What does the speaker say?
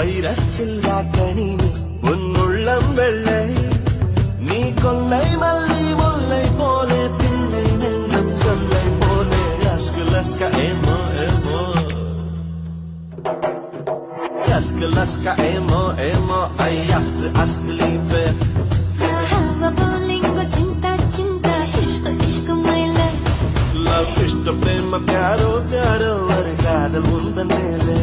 வைரஸில்லா கணினி உன் உள்ளம் வெள்ளை நீ கொள்ளை மல்லி முல்லை போலே பிள்ளை நெஞ்சம் சொல்லை போலே அஸ்கு லஸ்கா ஏமோ ஏமோ அஸ்கு லஸ்கா ஏமோ ஏமோ ஐ அஸ்து அஸ்கு லீபே love इष्ट प्रेम प्यारो प्यारो और कादल मुंदन मेले